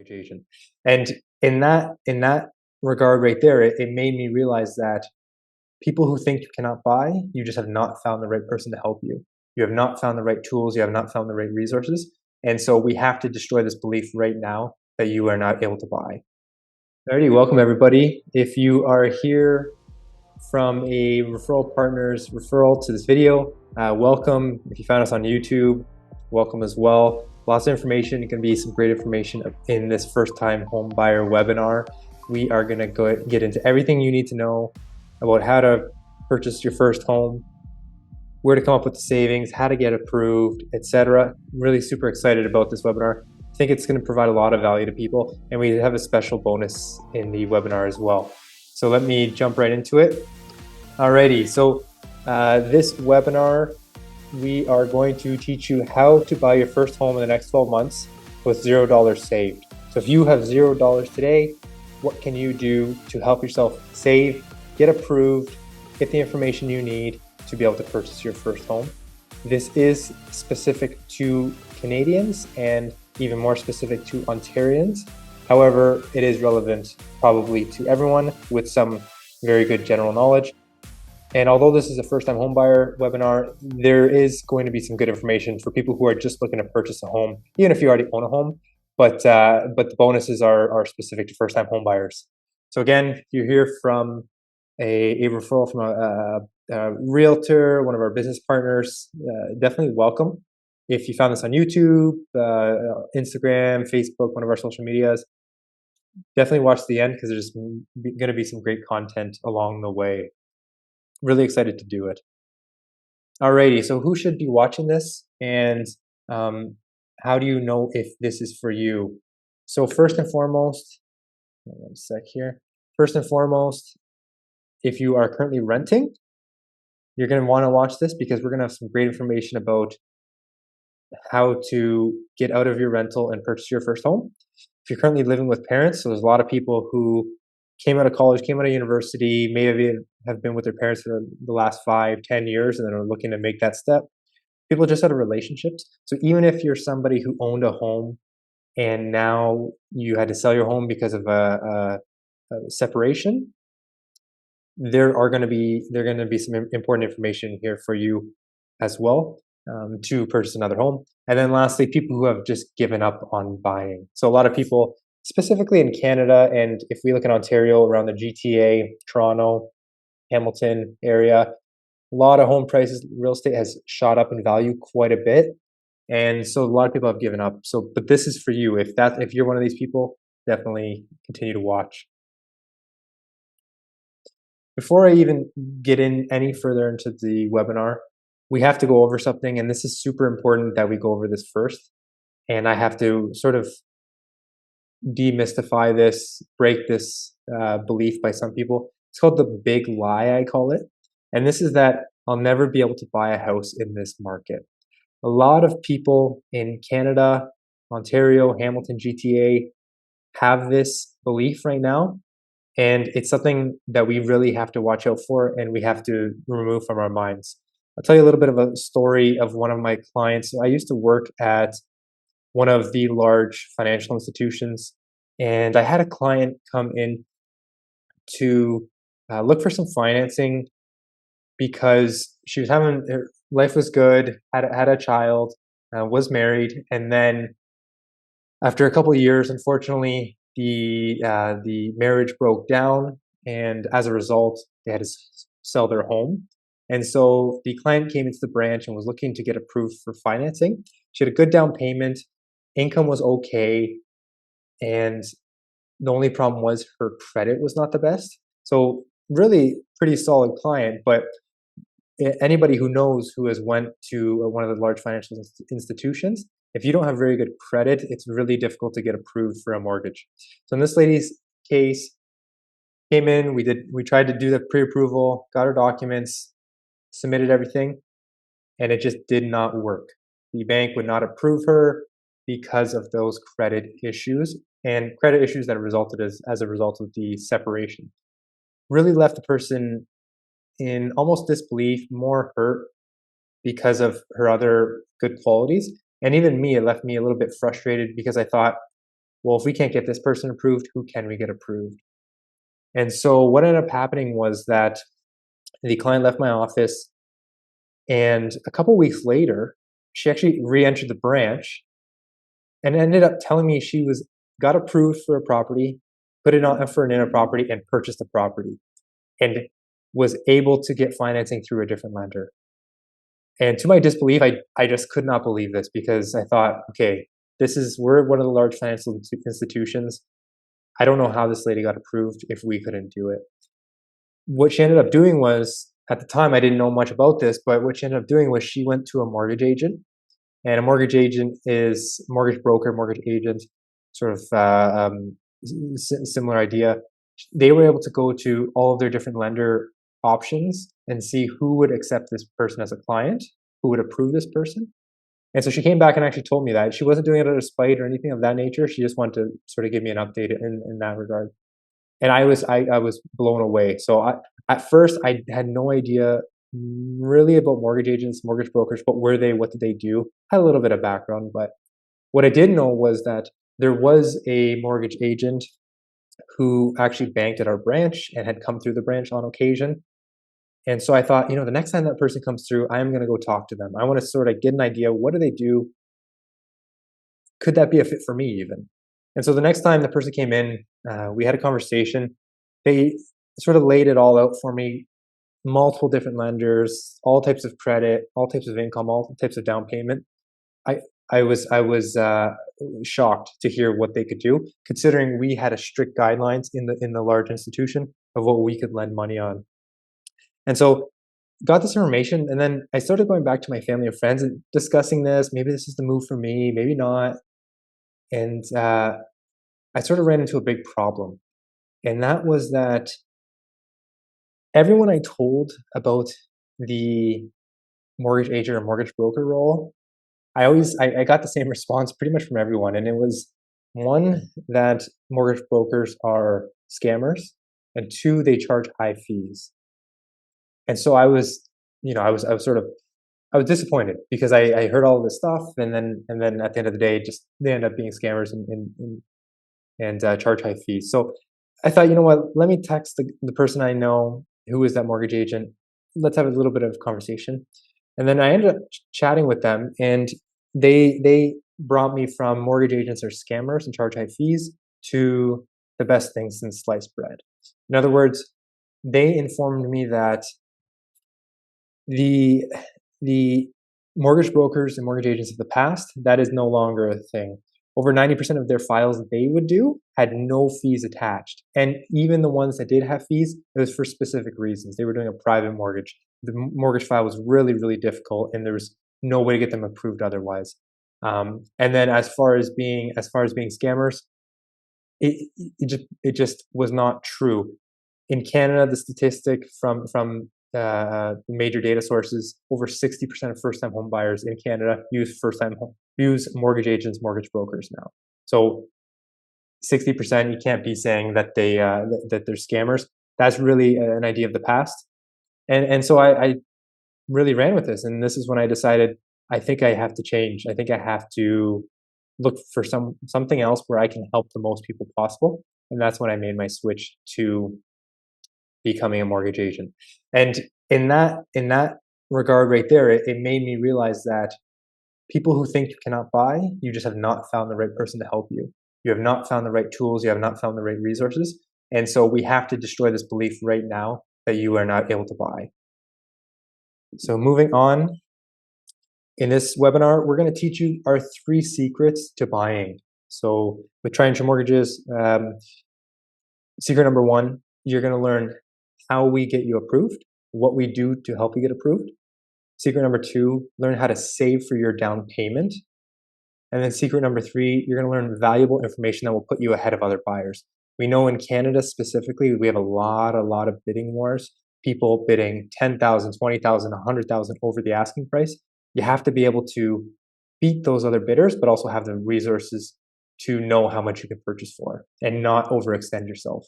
mortgage agent. And in that regard right there, it made me realize that people who think you cannot buy, you just have not found the right person to help you. You have not found the right tools, you have not found the right resources. And so we have to destroy this belief right now that you are not able to buy. Alrighty, welcome everybody. If you are here from a referral partner's referral to this video, welcome. If you found us on YouTube, welcome as well. Lots of information. It can be some great information in this first time home buyer webinar. We are going to get into everything you need to know about how to purchase your first home, where to come up with the savings, how to get approved, etc. Really super excited about this webinar. I think it's going to provide a lot of value to people, and we have a special bonus in the webinar as well. So let me jump right into it. Alrighty, so this webinar, we are going to teach you how to buy your first home in the next 12 months with $0 saved. So if you have $0 today, what can you do to help yourself save, get approved, get the information you need to be able to purchase your first home? This is specific to Canadians and even more specific to Ontarians. However, it is relevant probably to everyone with some very good general knowledge. And although this is a first-time homebuyer webinar, there is going to be some good information for people who are just looking to purchase a home, even if you already own a home. But the bonuses are specific to first-time homebuyers. So again, you're here from a referral from a realtor, one of our business partners. Definitely welcome. If you found this on YouTube, Instagram, Facebook, one of our social medias, definitely watch the end because there's going to be some great content along the way. Really excited to do it. Alrighty, so who should be watching this, and how do you know if this is for you? So first and foremost, one sec here. First and foremost, if you are currently renting, you're going to want to watch this because we're going to have some great information about how to get out of your rental and purchase your first home. If you're currently living with parents, so there's a lot of people who came out of college, came out of university, maybe have been with their parents for the last 5-10 years and then are looking to make that step. People just out of relationships. So even if you're somebody who owned a home and now you had to sell your home because of a separation, there going to be some important information here for you as well to purchase another home. And then lastly, people who have just given up on buying. So a lot of people, specifically in Canada, and if we look at Ontario, around the GTA, Toronto, Hamilton area, a lot of home prices, real estate has shot up in value quite a bit. And so a lot of people have given up. So, but this is for you. If you're one of these people, definitely continue to watch. Before I even get in any further into the webinar, we have to go over something, and this is super important that we go over this first. And I have to sort of demystify this, break this belief by some people. It's called the big lie, I call it. And this is that I'll never be able to buy a house in this market. A lot of people in Canada, Ontario, Hamilton, GTA have this belief right now. And it's something that we really have to watch out for and we have to remove from our minds. I'll tell you a little bit of a story of one of my clients. I used to work at one of the large financial institutions, and I had a client come in to look for some financing because she was having, her life was good, had a child, was married, and then after a couple of years, unfortunately, the marriage broke down, and as a result, they had to sell their home. And so the client came into the branch and was looking to get approved for financing. She had a good down payment, income was okay, and the only problem was her credit was not the best. So really pretty solid client, but anybody who knows who has went to one of the large financial institutions, if you don't have very good credit, it's really difficult to get approved for a mortgage. So in this lady's case, came in, we tried to do the pre-approval, got her documents, submitted everything, and it just did not work. The bank would not approve her because of those credit issues and credit issues that resulted as a result of the separation. Really left the person in almost disbelief, more hurt because of her other good qualities. And even me, it left me a little bit frustrated because I thought, well, if we can't get this person approved, who can we get approved? And so what ended up happening was that the client left my office, and a couple weeks later, she actually re-entered the branch and ended up telling me she was got approved for a property, put it on for an inner property, and purchased the property, and was able to get financing through a different lender. And to my disbelief, I just could not believe this, because I thought, okay, we're one of the large financial institutions. I don't know how this lady got approved if we couldn't do it. What she ended up doing was, at the time, I didn't know much about this, but what she ended up doing was she went to a mortgage agent, and a mortgage agent is mortgage broker, mortgage agent, sort of similar idea. They were able to go to all of their different lender options and see who would accept this person as a client, who would approve this person. And so she came back and actually told me that she wasn't doing it out of spite or anything of that nature. She just wanted to sort of give me an update in that regard. And I was blown away. So at first I had no idea really about mortgage agents, mortgage brokers. What were they? What did they do? I had a little bit of background, but what I did know was that there was a mortgage agent who actually banked at our branch and had come through the branch on occasion. And so I thought, the next time that person comes through, I'm going to go talk to them. I want to sort of get an idea. What do they do? Could that be a fit for me even? And so the next time the person came in, we had a conversation. They sort of laid it all out for me, multiple different lenders, all types of credit, all types of income, all types of down payment. I was shocked to hear what they could do, considering we had a strict guidelines in the large institution of what we could lend money on. And so got this information, and then I started going back to my family and friends and discussing this. Maybe this is the move for me, maybe not. And I sort of ran into a big problem, and that was that everyone I told about the mortgage agent or mortgage broker role, I got the same response pretty much from everyone, and it was, one, that mortgage brokers are scammers, and two, they charge high fees. And so I was disappointed, because I heard all this stuff, and then at the end of the day, just they end up being scammers and charge high fees. So I thought, you know what, let me text the person I know who is that mortgage agent. Let's have a little bit of conversation. And then I ended up chatting with them, and they brought me from mortgage agents are scammers and charge high fees to the best thing since sliced bread. In other words, they informed me that the mortgage brokers and mortgage agents of the past, that is no longer a thing. Over 90% of their files that they would do had no fees attached. And even the ones that did have fees, it was for specific reasons. They were doing a private mortgage. The mortgage file was really, really difficult, and there was no way to get them approved otherwise. And then as far as being scammers, it just was not true. In Canada, the statistic from major data sources, over 60% of first-time home buyers in Canada use mortgage agents, mortgage brokers now. So 60%, you can't be saying that that they're scammers. That's really an idea of the past. And so I really ran with this, and this is when I decided, I think I have to change. I think I have to look for something else where I can help the most people possible. And that's when I made my switch to becoming a mortgage agent. And in that regard right there, it made me realize that people who think you cannot buy, you just have not found the right person to help you. You have not found the right tools. You have not found the right resources. And so we have to destroy this belief right now that you are not able to buy. So moving on, in this webinar, we're going to teach you our 3 secrets to buying. So with Triangle Mortgages, secret number 1, you're going to learn how we get you approved, what we do to help you get approved. Secret number 2, learn how to save for your down payment. And then secret number 3, you're going to learn valuable information that will put you ahead of other buyers. We know in Canada specifically, we have a lot of bidding wars, people bidding 10,000, 20,000, 100,000 over the asking price. You have to be able to beat those other bidders, but also have the resources to know how much you can purchase for and not overextend yourself.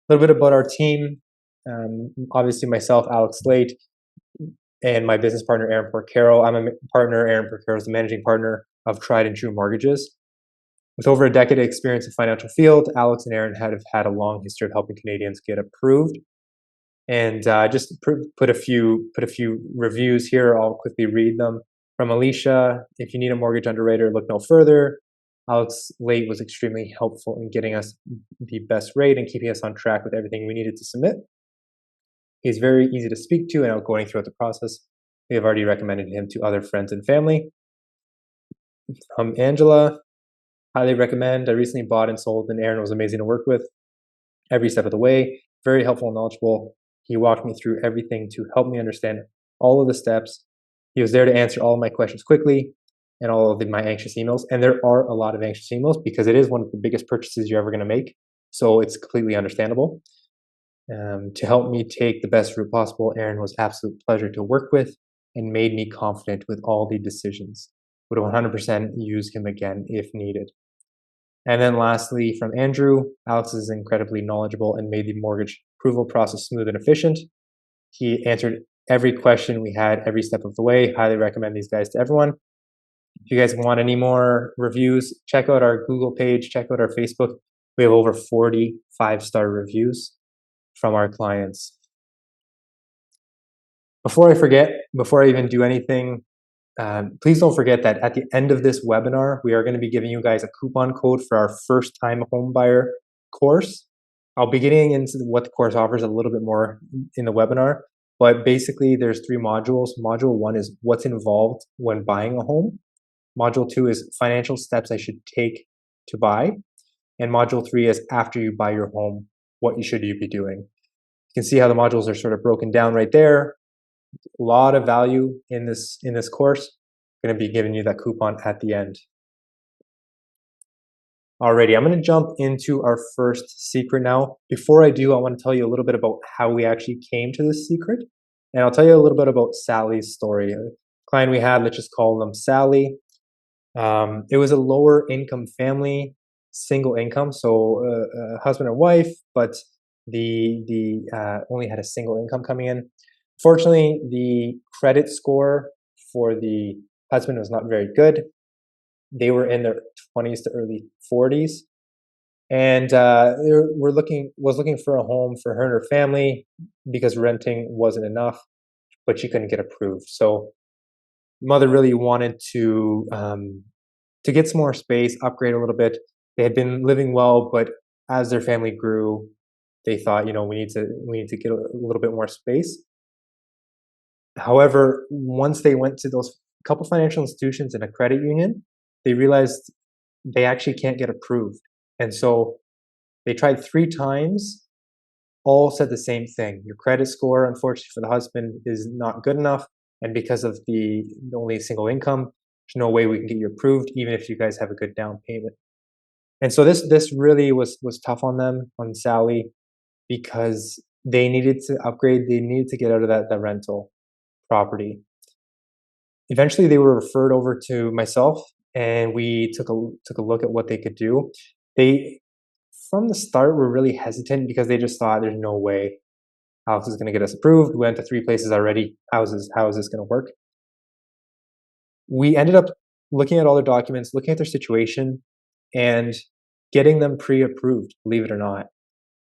A little bit about our team. Obviously myself, Alex Slate, and my business partner, Aaron Porcaro. I'm a partner. Aaron Porcaro is the managing partner of Tried and True Mortgages. With over a decade of experience in the financial field, Alex and Aaron have had a long history of helping Canadians get approved. And just put a few reviews here. I'll quickly read them. From Alicia: if you need a mortgage underwriter, look no further. Alex Late was extremely helpful in getting us the best rate and keeping us on track with everything we needed to submit. He's very easy to speak to and outgoing throughout the process. We have already recommended him to other friends and family. From Angela: highly recommend. I recently bought and sold, and Aaron was amazing to work with every step of the way. Very helpful and knowledgeable. He walked me through everything to help me understand all of the steps. He was there to answer all of my questions quickly and all of my anxious emails. And there are a lot of anxious emails because it is one of the biggest purchases you're ever going to make. So it's completely understandable. To help me take the best route possible, Aaron was absolute pleasure to work with and made me confident with all the decisions. Would 100% use him again if needed. And then lastly, from Andrew: Alex is incredibly knowledgeable and made the mortgage approval process smooth and efficient. He answered every question we had every step of the way. Highly recommend these guys to everyone. If you guys want any more reviews, check out our Google page, check out our Facebook. We have over 40 5-star reviews from our clients. Before I forget, before I even do anything, please don't forget that at the end of this webinar, we are going to be giving you guys a coupon code for our first-time home buyer course. I'll be getting into what the course offers a little bit more in the webinar, but basically there's 3 modules. Module 1 is what's involved when buying a home. Module 2 is financial steps I should take to buy. And Module 3 is after you buy your home, what should you be doing. You can see how the modules are sort of broken down right there. A lot of value in this course. I'm going to be giving you that coupon at the end. Alrighty, I'm going to jump into our first secret now. Before I do, I want to tell you a little bit about how we actually came to this secret. And I'll tell you a little bit about Sally's story. A client we had, let's just call them Sally. It was a lower income family, single income, so husband and wife, but the only had a single income coming in. Fortunately, the credit score for the husband was not very good. They were in their 20s to early 40s, and they was looking for a home for her and her family because renting wasn't enough, but she couldn't get approved. So mother really wanted to get some more space, upgrade a little bit. They had been living well, but as their family grew, they thought, we need to get a little bit more space. However, once they went to those couple financial institutions and a credit union, they realized they actually can't get approved. And so they tried 3 times, all said the same thing. Your credit score, unfortunately for the husband, is not good enough. And because of the only single income, there's no way we can get you approved, even if you guys have a good down payment. And so this really was tough on them, on Sally, because they needed to upgrade. They needed to get out of that rental property. Eventually, they were referred over to myself, and we took a look at what they could do. They, from the start, were really hesitant because they just thought, there's no way Alex is going to get us approved. We went to 3 places already. How is this going to work? We ended up looking at all their documents, looking at their situation, and getting them pre-approved, believe it or not.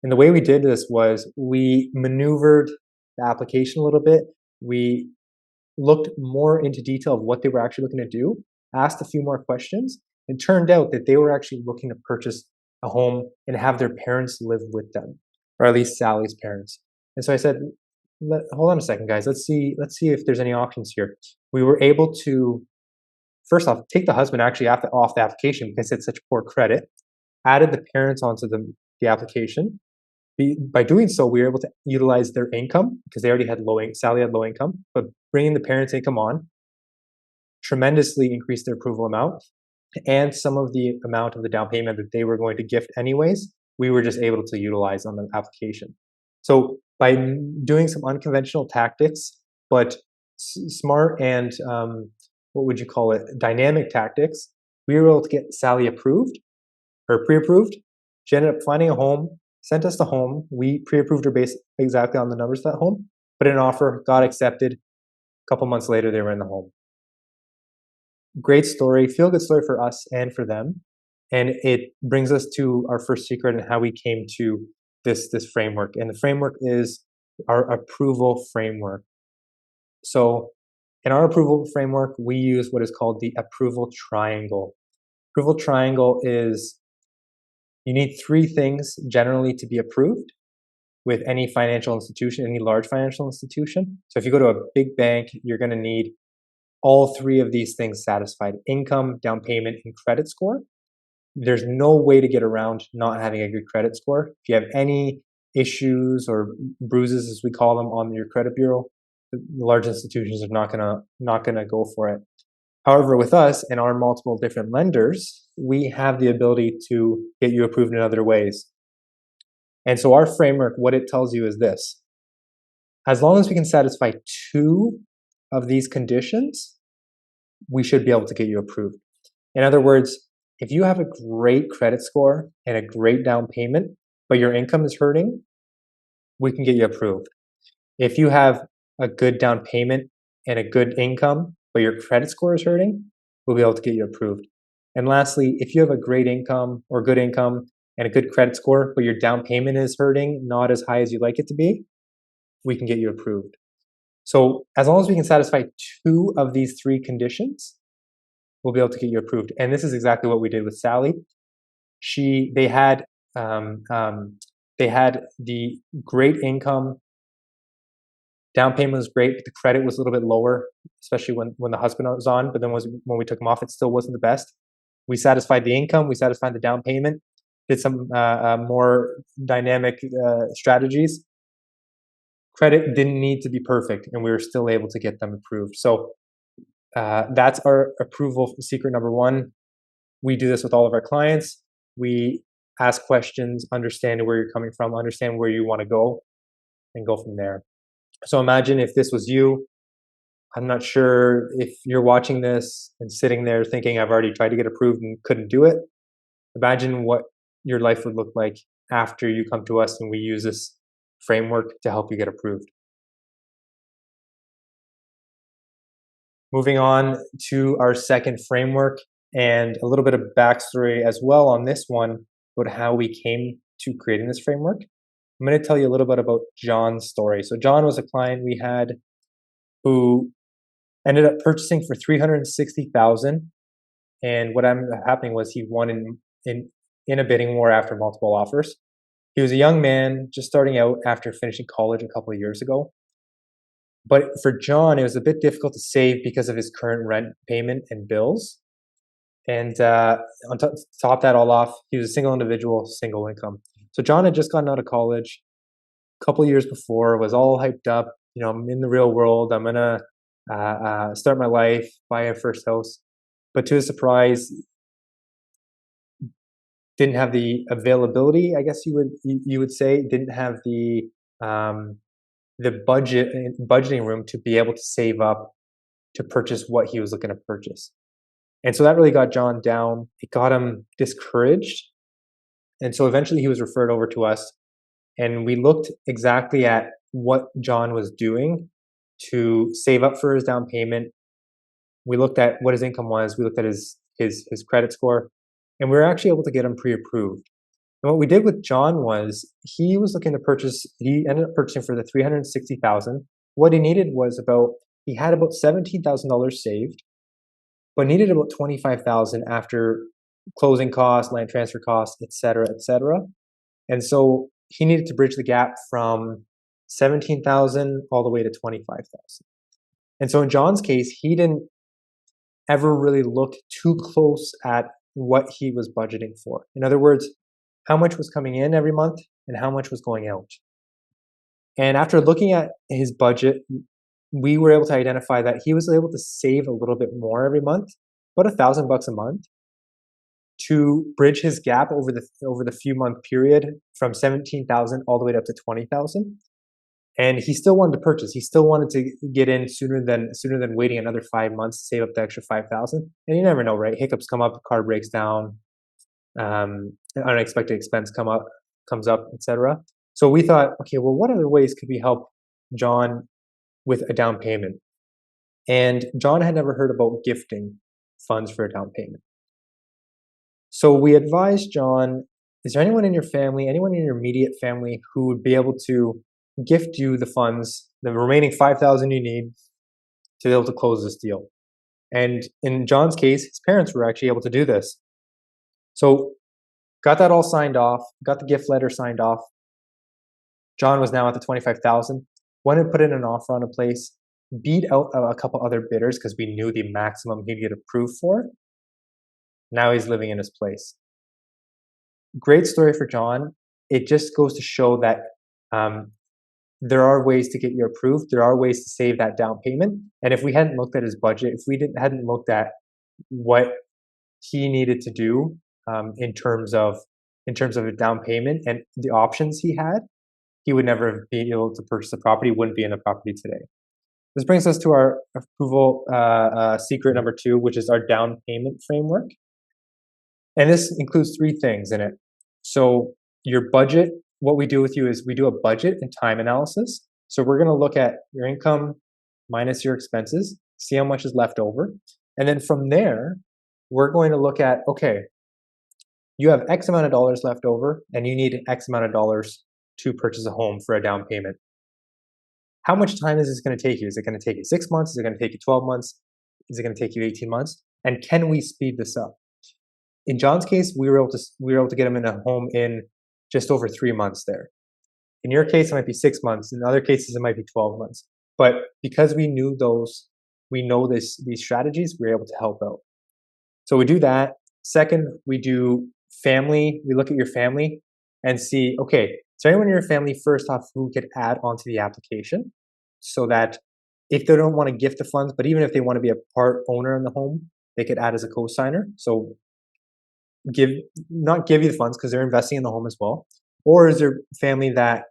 And the way we did this was we maneuvered the application a little bit. We looked more into detail of what they were actually looking to do, asked a few more questions, and turned out that they were actually looking to purchase a home and have their parents live with them, or at least Sally's parents. And so I said, hold on a second, guys. Let's see if there's any options here. We were able to, first off, take the husband actually off the application because it's such poor credit, added the parents onto the application. By doing so, we were able to utilize their income because they already had Sally had low income, but bringing the parents' income on tremendously increased their approval amount, and some of the amount of the down payment that they were going to gift anyways, we were just able to utilize on the application. So by doing some unconventional tactics, but smart and what would you call it, dynamic tactics, we were able to get Sally approved or pre-approved. She ended up finding a home, sent us the home. We pre-approved her based exactly on the numbers of that home, put in an offer, got accepted. A couple months later, they were in the home. Great story, feel-good story for us and for them. And it brings us to our first secret and how we came to this framework. And the framework is our approval framework. So in our approval framework, we use what is called the approval triangle. Approval triangle is you need three things generally to be approved with any financial institution, any large financial institution. So if you go to a big bank, you're going to need all three of these things satisfied: income, down payment, and credit score. There's no way to get around not having a good credit score. If you have any issues or bruises, as we call them, on your credit bureau, the large institutions are not gonna go for it. However, with us and our multiple different lenders, we have the ability to get you approved in other ways. And so our framework, what it tells you is this: as long as we can satisfy two of these conditions, we should be able to get you approved. In other words, if you have a great credit score and a great down payment, but your income is hurting, we can get you approved. If you have a good down payment and a good income, but your credit score is hurting, we'll be able to get you approved. And lastly, if you have a great income or good income and a good credit score, but your down payment is hurting, not as high as you'd like it to be, we can get you approved. So as long as we can satisfy two of these three conditions, we'll be able to get you approved. And this is exactly what we did with Sally. They had the great income, down payment was great, but the credit was a little bit lower, especially when the husband was on. But then when we took him off, it still wasn't the best. We satisfied the income, we satisfied the down payment, did some more dynamic strategies. Credit didn't need to be perfect, and we were still able to get them approved. So that's our approval secret number one. We do this with all of our clients. We ask questions, understand where you're coming from, understand where you want to go, and go from there. So imagine if this was you. I'm not sure if you're watching this and sitting there thinking, I've already tried to get approved and couldn't do it. Imagine what your life would look like after you come to us and we use this framework to help you get approved. Moving on to our second framework, and a little bit of backstory as well on this one about how we came to creating this framework. I'm going to tell you a little bit about John's story. So John was a client we had who ended up purchasing for $360,000, and what ended up happening was he won in a bidding war after multiple offers. He was a young man just starting out after finishing college a couple of years ago. But for John, it was a bit difficult to save because of his current rent payment and bills. And on top that all off, he was a single individual, single income. So John had just gotten out of college a couple of years before, was all hyped up. You know, I'm in the real world. I'm gonna start my life, buy a first house. But to his surprise, didn't have the availability, I guess you would say, didn't have the budgeting room to be able to save up to purchase what he was looking to purchase. And so that really got John down. It got him discouraged. And so eventually he was referred over to us, and we looked exactly at what John was doing to save up for his down payment. We looked at what his income was. We looked at his credit score, and we were actually able to get him pre-approved. And what we did with John was he was looking to purchase. He ended up purchasing for the $360,000. What he needed was he had about $17,000 saved, but needed about $25,000 after closing costs, land transfer costs, et cetera, et cetera. And so he needed to bridge the gap from $17,000 all the way to $25,000. And so in John's case, he didn't ever really look too close at what he was budgeting for. In other words, how much was coming in every month and how much was going out. And after looking at his budget, we were able to identify that he was able to save a little bit more every month, about $1,000 a month, to bridge his gap over the few month period from $17,000 all the way up to $20,000. And he still wanted to purchase. He still wanted to get in sooner than waiting another 5 months to save up the extra $5,000. And you never know, right? Hiccups come up, car breaks down, unexpected expense comes up, etc. So we thought, okay, well, what other ways could we help John with a down payment? And John had never heard about gifting funds for a down payment. So we advised John, is there anyone in your family, anyone in your immediate family who would be able to gift you the funds, the remaining 5,000 you need to be able to close this deal? And in John's case, his parents were actually able to do this. So got that all signed off, got the gift letter signed off. John was now at the 25,000. Wanted to put in an offer on a place, beat out a couple other bidders because we knew the maximum he'd get approved for. Now he's living in his place. Great story for John. It just goes to show that there are ways to get you approved. There are ways to save that down payment. And if we hadn't looked at his budget, if we hadn't looked at what he needed to do in terms of a down payment and the options he had, he would never be able to purchase a property. Wouldn't be in a property today. This brings us to our approval secret number 2, which is our down payment framework. And this includes 3 things in it. So your budget, what we do with you is we do a budget and time analysis. So we're going to look at your income minus your expenses, see how much is left over. And then from there, we're going to look at, okay, you have X amount of dollars left over and you need X amount of dollars to purchase a home for a down payment. How much time is this going to take you? Is it going to take you 6 months? Is it going to take you 12 months? Is it going to take you 18 months? And can we speed this up? In John's case, we were able to get him in a home in just over 3 months there. In your case, it might be 6 months. In other cases, it might be 12 months. But because we know these strategies, we're able to help out. So we do that. Second, we do family. We look at your family and see, okay, is there anyone in your family, first off, who could add onto the application so that if they don't want to gift the funds, but even if they want to be a part owner in the home, they could add as a co-signer. So not give you the funds because they're investing in the home as well. Or is there family that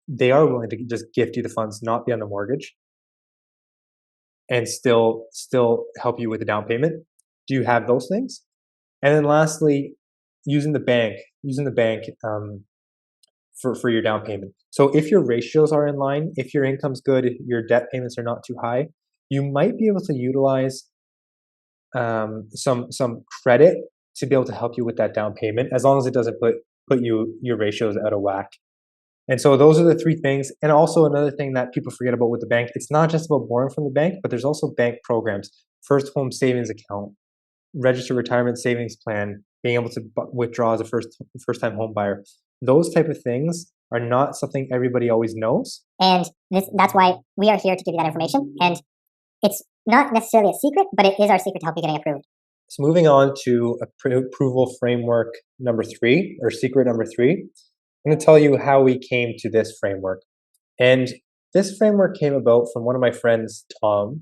they are willing to just gift you the funds, not be on the mortgage, and still help you with the down payment? Do you have those things? And then lastly, using the bank for your down payment. So if your ratios are in line, if your income's good, if your debt payments are not too high, you might be able to utilize some credit to be able to help you with that down payment, as long as it doesn't put your ratios out of whack. And so those are the 3 things. And also another thing that people forget about with the bank, it's not just about borrowing from the bank, but there's also bank programs, first home savings account, registered retirement savings plan, being able to withdraw as a first-time home buyer. Those type of things are not something everybody always knows. And that's why we are here to give you that information. And it's not necessarily a secret, but it is our secret to help you getting approved. So moving on to approval framework number 3, or secret number 3, I'm going to tell you how we came to this framework. And this framework came about from one of my friends, Tom,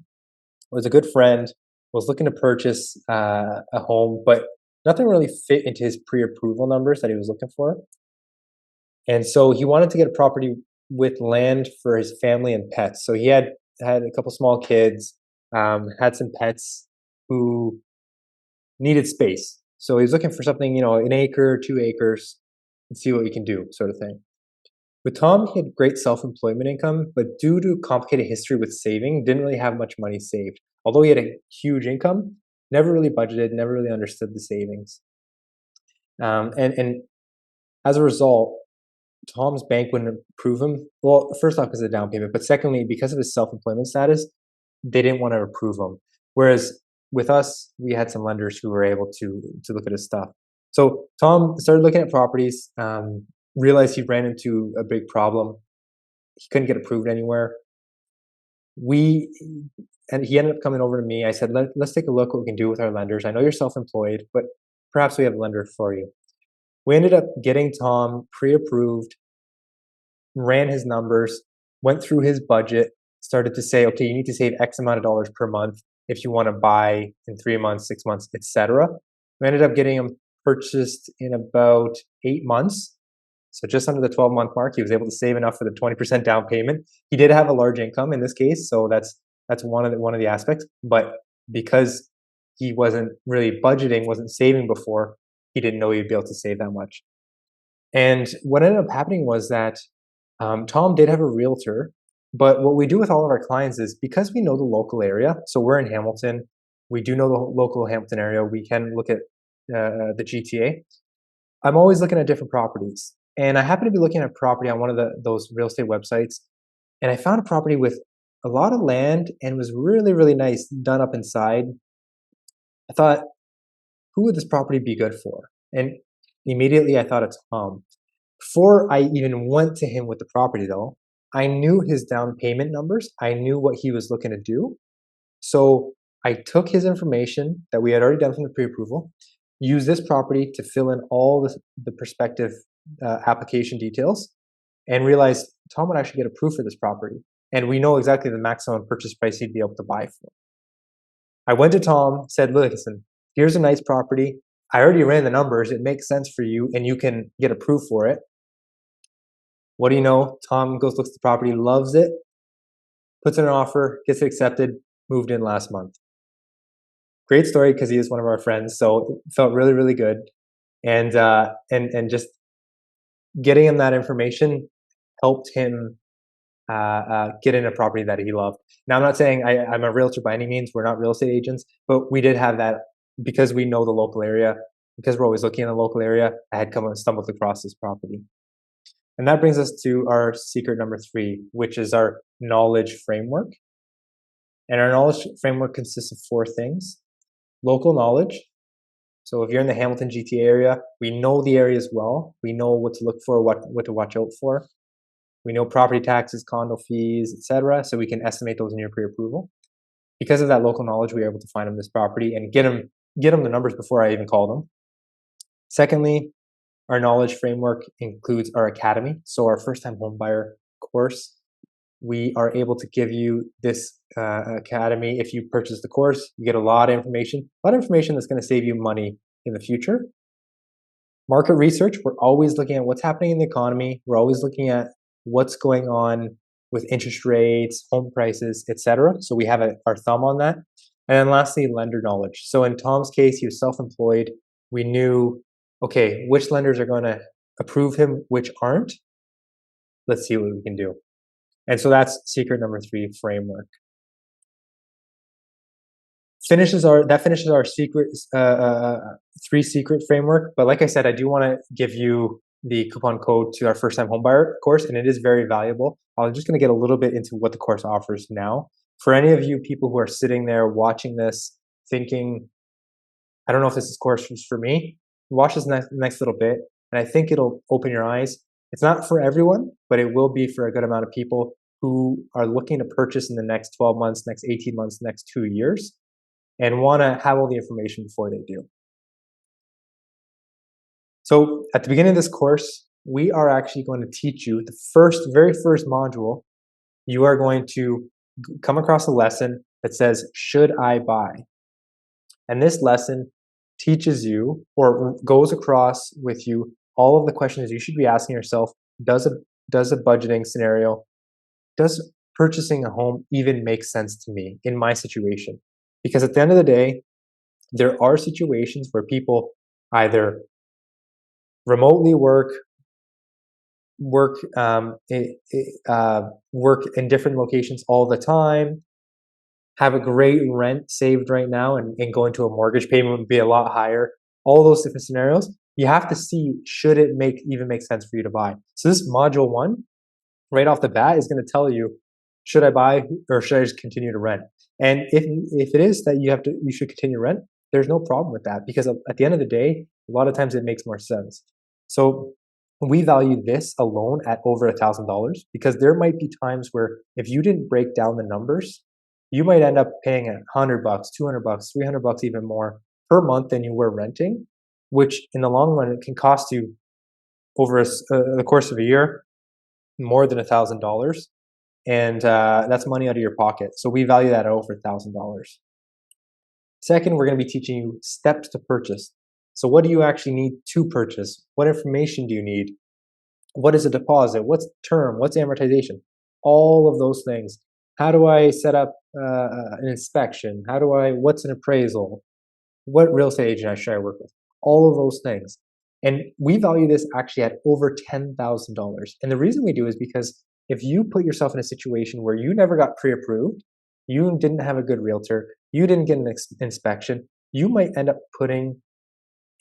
who was a good friend, was looking to purchase a home, but nothing really fit into his pre-approval numbers that he was looking for. And so he wanted to get a property with land for his family and pets. So he had a couple small kids, had some pets who needed space. So he was looking for something, an acre, 2 acres, and see what we can do, sort of thing. With Tom, he had great self-employment income, but due to complicated history with saving, didn't really have much money saved. Although he had a huge income, never really budgeted, never really understood the savings. And as a result, Tom's bank wouldn't approve him. Well, first off, because of the down payment, but secondly, because of his self-employment status, they didn't want to approve him. Whereas with us, we had some lenders who were able to look at his stuff. So Tom started looking at properties, realized he ran into a big problem. He couldn't get approved anywhere. And he ended up coming over to me. I said, let's take a look what we can do with our lenders. I know you're self-employed, but perhaps we have a lender for you. We ended up getting Tom pre-approved, ran his numbers, went through his budget, started to say, okay, you need to save X amount of dollars per month if you want to buy in 3 months, 6 months, etc. We ended up getting him purchased in about 8 months. So just under the 12-month mark, he was able to save enough for the 20% down payment. He did have a large income in this case, so that's one of the aspects. But because he wasn't really budgeting, wasn't saving before, he didn't know he'd be able to save that much. And what ended up happening was that Tom did have a realtor, but what we do with all of our clients is, because we know the local area, so we're in Hamilton, we do know the local Hamilton area, we can look at the GTA, I'm always looking at different properties. And I happened to be looking at a property on one of those real estate websites, and I found a property with a lot of land and was really, really nice done up inside. I thought, who would this property be good for? And immediately I thought it's Tom. Before I even went to him with the property though, I knew his down payment numbers. I knew what he was looking to do. So I took his information that we had already done from the pre-approval, used this property to fill in all the prospective application details, and realized Tom would actually get approved for this property. And we know exactly the maximum purchase price he'd be able to buy for. I went to Tom, said, listen, here's a nice property. I already ran the numbers. It makes sense for you and you can get approved for it. What do you know? Tom goes, looks at the property, loves it, puts in an offer, gets it accepted, moved in last month. Great story because he is one of our friends. So it felt really, really good. And just getting him that information helped him get in a property that he loved. Now, I'm not saying I'm a realtor by any means. We're not real estate agents, but we did have that because we know the local area, because we're always looking in the local area. I had come and stumbled across this property. And that brings us to our secret number 3, which is our knowledge framework. And our knowledge framework consists of 4 things. Local knowledge. So if you're in the Hamilton GTA area, we know the area as well. We know what to look for, what to watch out for. We know property taxes, condo fees, etc. So we can estimate those in your pre-approval. Because of that local knowledge, we were able to find them this property and get them the numbers before I even called them. Secondly, our knowledge framework includes our academy. So our first-time homebuyer course, we are able to give you this academy. If you purchase the course, you get a lot of information that's going to save you money in the future. Market research, we're always looking at what's happening in the economy. We're always looking at what's going on with interest rates, home prices, etc. So we have our thumb on that. And then lastly, lender knowledge. So in Tom's case, he was self-employed. We knew, okay, which lenders are going to approve him, which aren't. Let's see what we can do. And so that's secret number 3, framework. Finishes our secret 3 secret framework. But like I said, I do want to give you the coupon code to our first-time homebuyer course, and it is very valuable. I'm just going to get a little bit into what the course offers now. For any of you people who are sitting there watching this, thinking, I don't know if this course is for me, watch this next little bit, and I think it'll open your eyes. It's not for everyone, but it will be for a good amount of people who are looking to purchase in the next 12 months, next 18 months, next 2 years, and want to have all the information before they do. So at the beginning of this course, we are actually going to teach you the very first module. You are going to come across a lesson that says, should I buy? And this lesson teaches you or goes across with you all of the questions you should be asking yourself. Does a budgeting scenario, does purchasing a home even make sense to me in my situation? Because at the end of the day, there are situations where people either remotely work in different locations all the time, have a great rent saved right now, and going to a mortgage payment would be a lot higher. All those different scenarios, you have to see, should it even make sense for you to buy? So this module 1, right off the bat, is going to tell you, should I buy or should I just continue to rent? And if it is that you should continue to rent, there's no problem with that, because at the end of the day, a lot of times it makes more sense. So we value this alone at over $1,000, because there might be times where if you didn't break down the numbers, you might end up paying $100, $200, $300 even more per month than you were renting, which in the long run, it can cost you over the course of a year more than $1,000. And that's money out of your pocket. So we value that at over $1,000. Second, we're going to be teaching you steps to purchase. So what do you actually need to purchase? What information do you need? What is a deposit? What's term? What's amortization? All of those things. How do I set up an inspection? What's an appraisal? What real estate agent should I work with? All of those things. And we value this actually at over $10,000. And the reason we do is because if you put yourself in a situation where you never got pre-approved, you didn't have a good realtor, you didn't get an inspection, you might end up putting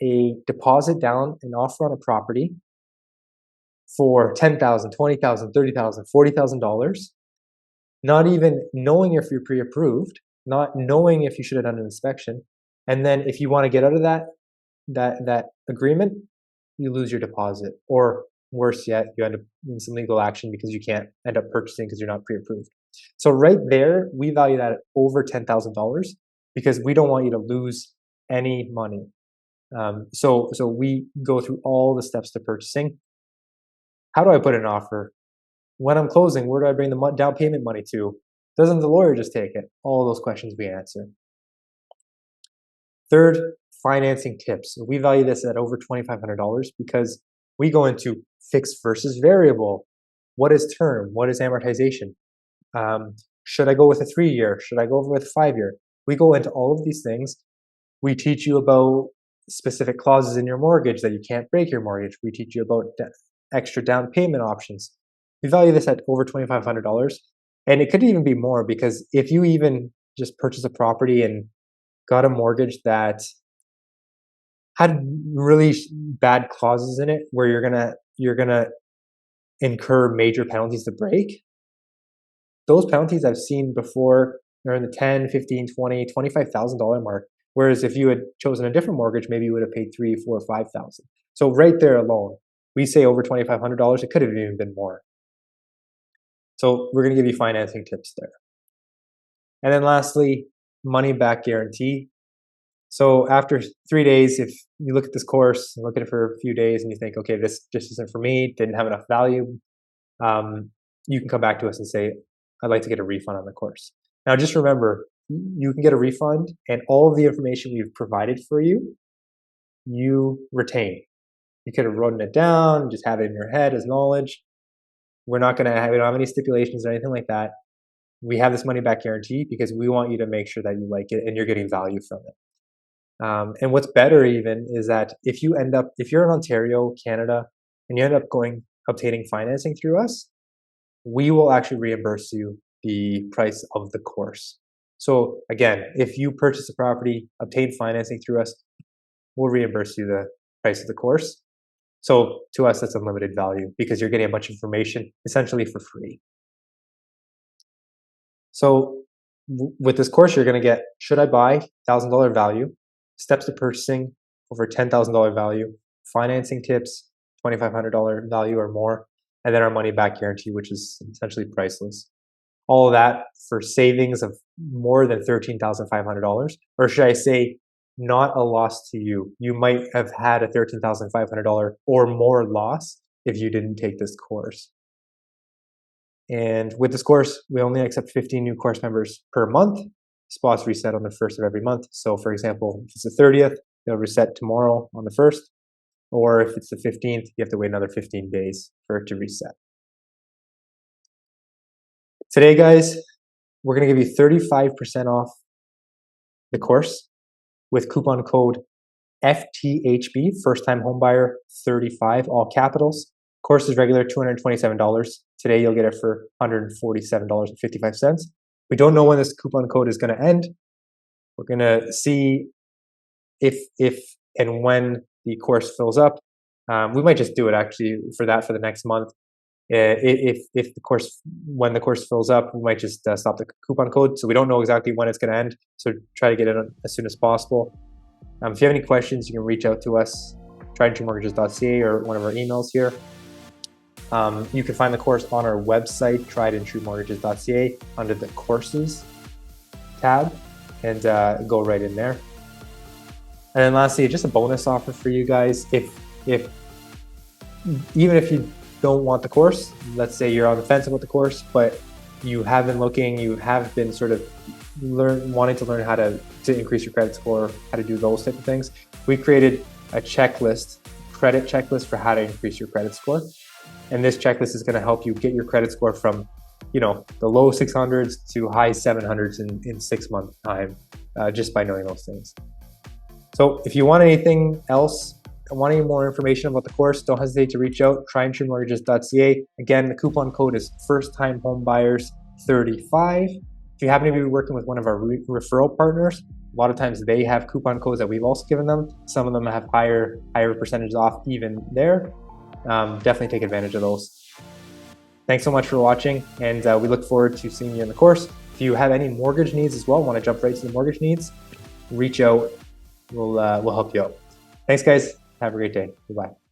a deposit down, an offer on a property for $10,000, $20,000, $30,000, $40,000, not even knowing if you're pre-approved, not knowing if you should have done an inspection, and then if you want to get out of that agreement, you lose your deposit, or worse yet, you end up in some legal action because you can't end up purchasing because you're not pre-approved. So right there, we value that at over $10,000 because we don't want you to lose any money. So we go through all the steps to purchasing. How do I put an offer? When I'm closing, where do I bring the down payment money to? Doesn't the lawyer just take it? All those questions we answer. Third, financing tips. We value this at over $2,500 because we go into fixed versus variable. What is term? What is amortization? Should I go with a 3-year? Should I go with a 5-year? We go into all of these things. We teach you about specific clauses in your mortgage that you can't break your mortgage. We teach you about extra down payment options. We value this at over $2,500. And it could even be more because if you even just purchase a property and got a mortgage that had really bad clauses in it where you're gonna incur major penalties to break, those penalties I've seen before are in the $10, $15, $20, $25,000 mark. Whereas if you had chosen a different mortgage, maybe you would have paid $3,000, $4,000, $5,000. So right there alone, we say over $2,500. It could have even been more. So we're going to give you financing tips there. And then lastly, money back guarantee. So after 3 days, if you look at this course, look at it for a few days and you think, okay, this just isn't for me, didn't have enough value, you can come back to us and say, I'd like to get a refund on the course. Now, just remember, you can get a refund and all of the information we've provided for you, you retain. You could have written it down, just have it in your head as knowledge. We don't have any stipulations or anything like that. We have this money back guarantee because we want you to make sure that you like it and you're getting value from it. And what's better even is that if you're in Ontario, Canada, and you end up obtaining financing through us, we will actually reimburse you the price of the course. So again, if you purchase a property, obtain financing through us, we'll reimburse you the price of the course. So to us, that's unlimited value because you're getting a bunch of information essentially for free. So with this course, you're going to get, should I buy, $1,000 value, steps to purchasing, over $10,000 value, financing tips, $2,500 value or more, and then our money back guarantee, which is essentially priceless. All of that for savings of more than $13,500, or should I say, not a loss to you. You might have had a $13,500 or more loss if you didn't take this course. And with this course, we only accept 15 new course members per month. Spots reset on the 1st of every month. So for example, if it's the 30th, they'll reset tomorrow on the 1st. Or if it's the 15th, you have to wait another 15 days for it to reset. Today, guys, we're going to give you 35% off the course with coupon code FTHB, first time homebuyer 35, all capitals. Course is regular $227. Today you'll get it for $147.55. We don't know when this coupon code is going to end. We're going to see if and when the course fills up. We might just do it actually for the next month. When the course fills up, we might just stop the coupon code. So we don't know exactly when it's going to end. So try to get it as soon as possible. If you have any questions, you can reach out to us, triedandtruemortgages.ca or one of our emails here. You can find the course on our website, triedandtruemortgages.ca, under the courses tab, and go right in there. And then lastly, just a bonus offer for you guys. Even if you don't want the course, let's say you're on the fence about the course, but you have been looking, you have been sort of wanting to learn how to increase your credit score, how to do those type of things, we created a credit checklist for how to increase your credit score. And this checklist is going to help you get your credit score from, the low 600s to high 700s in 6 months time, just by knowing those things. So if you want anything else, want any more information about the course, don't hesitate to reach out, triedandtruemortgages.ca. Again, the coupon code is first time homebuyers 35. If you happen to be working with one of our referral partners, lot of times they have coupon codes that we've also given them. Some of them have higher percentages off even there. Definitely take advantage of those. Thanks so much for watching, and we look forward to seeing you in the course. If you have any mortgage needs as well, want to jump right to the mortgage needs, reach out. We'll help you out. Thanks, guys. Have a great day. Goodbye.